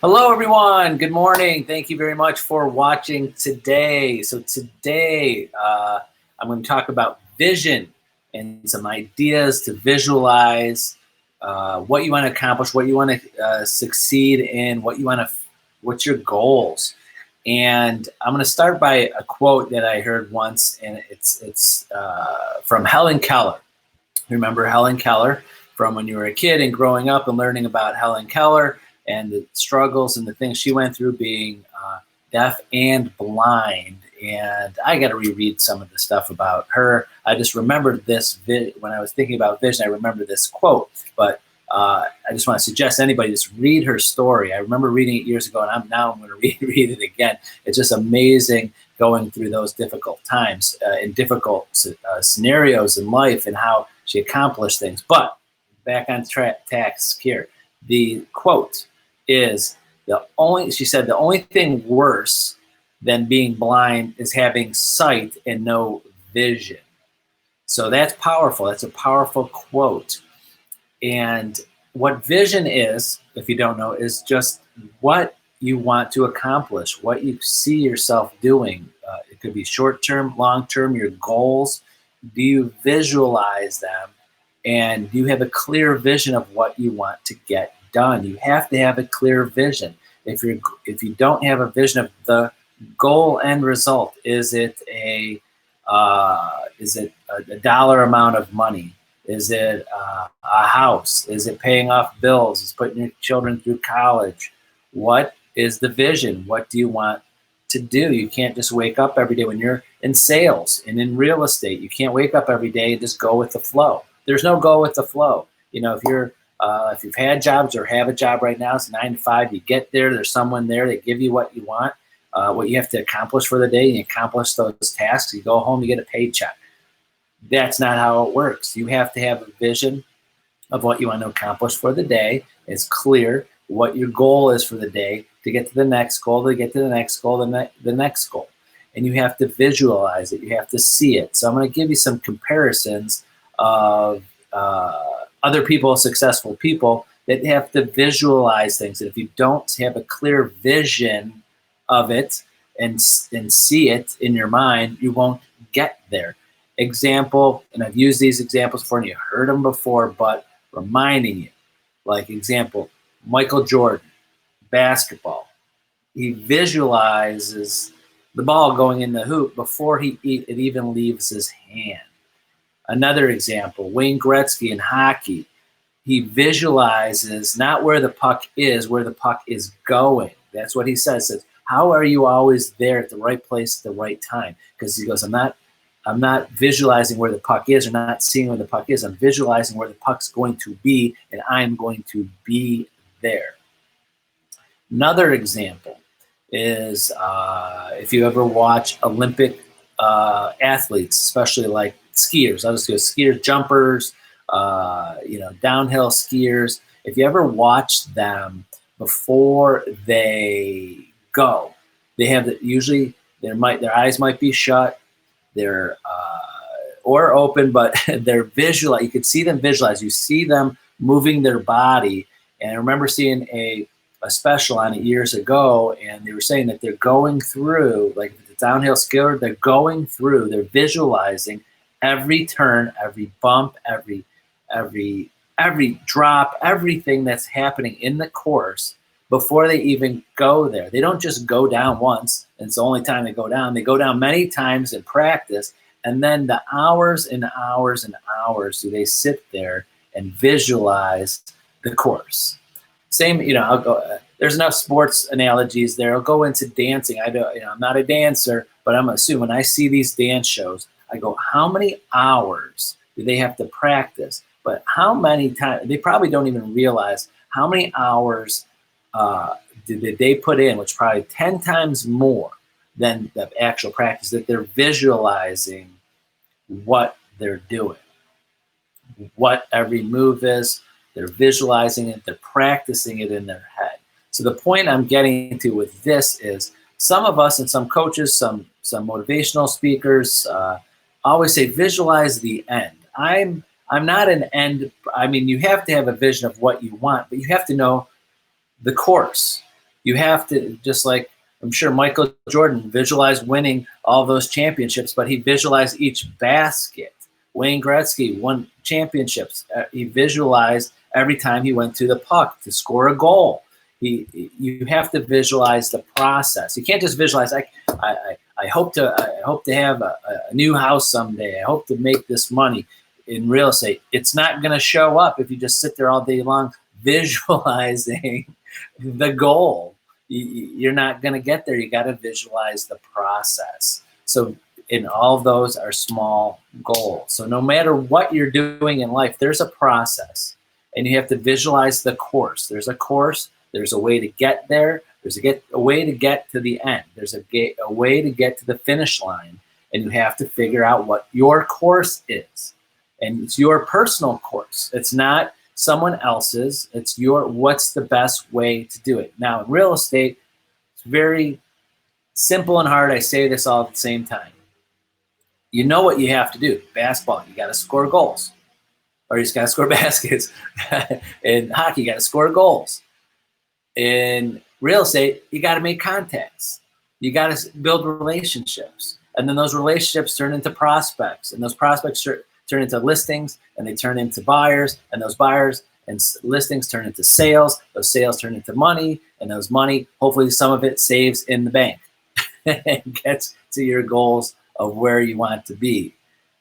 Hello, everyone. Good morning. Thank you very much for watching today. So today, I'm going to talk about vision and some ideas to visualize what you want to accomplish, what you want to succeed in, what's your goals. And I'm going to start by a quote that I heard once, and it's from Helen Keller. Remember Helen Keller from when you were a kid and growing up and learning about Helen Keller and the struggles and the things she went through being deaf and blind. And I got to reread some of the stuff about her. I just remembered this when I was thinking about vision. I remember this quote, but I just want to suggest anybody just read her story. I remember reading it years ago, and I'm going to reread it again. It's just amazing going through those difficult times in difficult scenarios in life and how she accomplished things. But back on task here. The quote is she said, the only thing worse than being blind is having sight and no vision. So that's powerful. That's a powerful quote. And what vision is, if you don't know, is just what you want to accomplish, what you see yourself doing. It could be short-term, long-term, your goals. Do you visualize them? And do you have a clear vision of what you want to get done? You have to have a clear vision. If you don't have a vision of the goal end result, is it a dollar amount of money? Is it a house? Is it paying off bills? Is it putting your children through college? What is the vision? What do you want to do? You can't just wake up every day when you're in sales and in real estate. You can't wake up every day and just go with the flow. There's no go with the flow. You know, if you've had jobs or have a job right now, it's 9 to 5. You get there. There's someone there that give you what you want, what you have to accomplish for the day. You accomplish those tasks. You go home. You get a paycheck. That's not how it works. You have to have a vision of what you want to accomplish for the day. It's clear what your goal is for the day to get to the next goal, to get to the next goal, the next goal. And you have to visualize it. You have to see it. So I'm going to give you some comparisons of other people, successful people that have to visualize things. And if you don't have a clear vision of it and see it in your mind, you won't get there. Example, and I've used these examples before and you heard them before, but reminding you, like example, Michael Jordan, basketball. He visualizes the ball going in the hoop before it even leaves his hand. Another example, Wayne Gretzky in hockey. He visualizes not where the puck is, where the puck is going. That's what he says. How are you always there at the right place at the right time? Because he goes, I'm not visualizing where the puck is or not seeing where the puck is. I'm visualizing where the puck's going to be, and I'm going to be there. Another example is if you ever watch Olympic athletes, especially like skiers. I'll just go skiers, jumpers, downhill skiers. If you ever watch them before they go, they have usually their eyes might be shut. They're or open, but they're visual. You could see them visualize. You see them moving their body. And I remember seeing a special on it years ago, and they were saying that they're going through, like the downhill skier, they're visualizing every turn, every bump, every drop, everything that's happening in the course before they even go there. They don't just go down once, and it's the only time they go down. They go down many times in practice, and then the hours and hours and hours do they sit there and visualize the course. Same, I'll go. There's enough sports analogies there. I'll go into dancing. I'm not a dancer, but I'm assuming when I see these dance shows, I go, how many hours do they have to practice? But how many times? They probably don't even realize how many hours did they put in, which probably 10 times more than the actual practice, that they're visualizing what they're doing, what every move is. They're visualizing it. They're practicing it in their head. So the point I'm getting to with this is some of us and some coaches, some motivational speakers always say visualize the end. I'm not an end. I mean, you have to have a vision of what you want, but you have to know the course. You have to, just like I'm sure Michael Jordan visualized winning all those championships, but he visualized each basket. Wayne Gretzky won championships. He visualized every time he went to the puck to score a goal. You have to visualize the process. You can't just visualize. I hope to have a new house someday. I hope to make this money in real estate. It's not going to show up if you just sit there all day long visualizing the goal. You're not going to get there. You got to visualize the process. So, and all of those are small goals. So no matter what you're doing in life, there's a process, and you have to visualize the course. There's a course. There's a way to get there. There's a way to get to the end. There's a way to get to the finish line, and you have to figure out what your course is. And it's your personal course. It's not someone else's. It's what's the best way to do it. Now, in real estate, it's very simple and hard. I say this all at the same time. You know what you have to do. Basketball, you got to score goals. Or you just got to score baskets. In hockey, you got to score goals. In real estate, you got to make contacts. You got to build relationships. And then those relationships turn into prospects. And those prospects turn into listings, and they turn into buyers. And those buyers and listings turn into sales. Those sales turn into money. And those money, hopefully some of it saves in the bank and gets to your goals of where you want to be.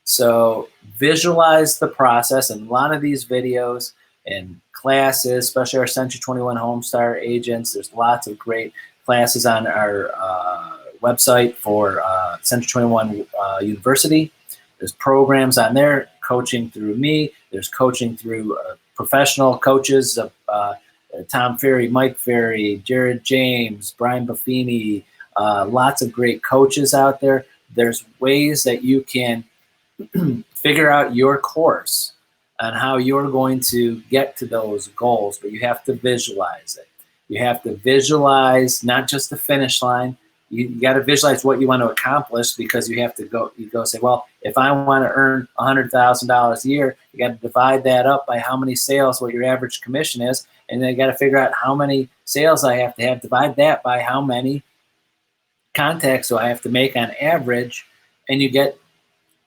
So visualize the process. And a lot of these videos and classes, especially our Century 21 HomeStar agents, there's lots of great classes on our website for Century 21 University. There's programs on there, coaching through me. There's coaching through professional coaches, Tom Ferry, Mike Ferry, Jared James, Brian Buffini, lots of great coaches out there. There's ways that you can figure out your course on how you're going to get to those goals, but you have to visualize it. You have to visualize not just the finish line. You got to visualize what you want to accomplish, because you have to go say, well, if I want to earn $100,000 a year, you got to divide that up by how many sales, what your average commission is, and then you got to figure out how many sales I have to have, divide that by how many contacts do I have to make on average, and you get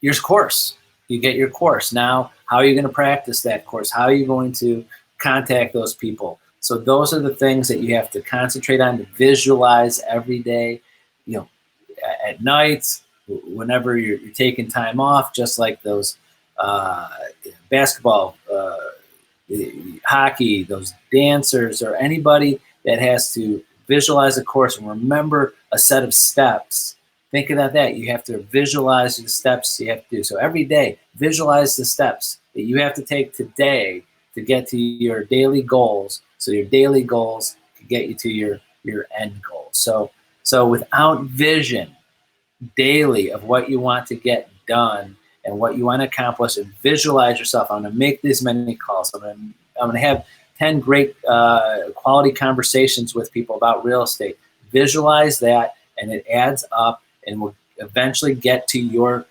your course. You get your course. Now, how are you going to practice that course? How are you going to contact those people? So those are the things that you have to concentrate on, to visualize every day, at night, whenever you're taking time off, just like those basketball, hockey, those dancers, or anybody that has to visualize a course and remember a set of steps. Think about that. You have to visualize the steps you have to do. So every day, visualize the steps that you have to take today to get to your daily goals. So your daily goals can get you to your end goals. So without vision daily of what you want to get done and what you want to accomplish, and visualize yourself. I'm going to make this many calls. I'm going to have 10 great quality conversations with people about real estate. Visualize that, and it adds up, and will eventually get to your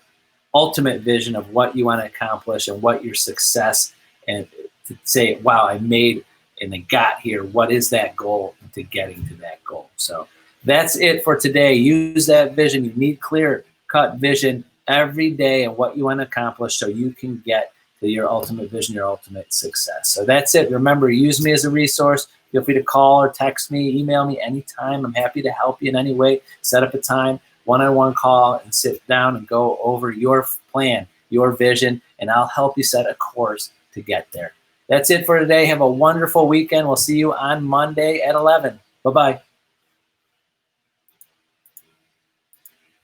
ultimate vision of what you want to accomplish and what your success, and to say, wow, I made and I got here. What is that goal to getting to that goal? So that's it for today. Use that vision. You need clear-cut vision every day and what you want to accomplish so you can get to your ultimate vision, your ultimate success. So that's it. Remember, use me as a resource. Feel free to call or text me, email me anytime. I'm happy to help you in any way. Set up a time, one-on-one call, and sit down and go over your plan, your vision, and I'll help you set a course to get there. That's it for today. Have a wonderful weekend. We'll see you on Monday at 11. Bye-bye.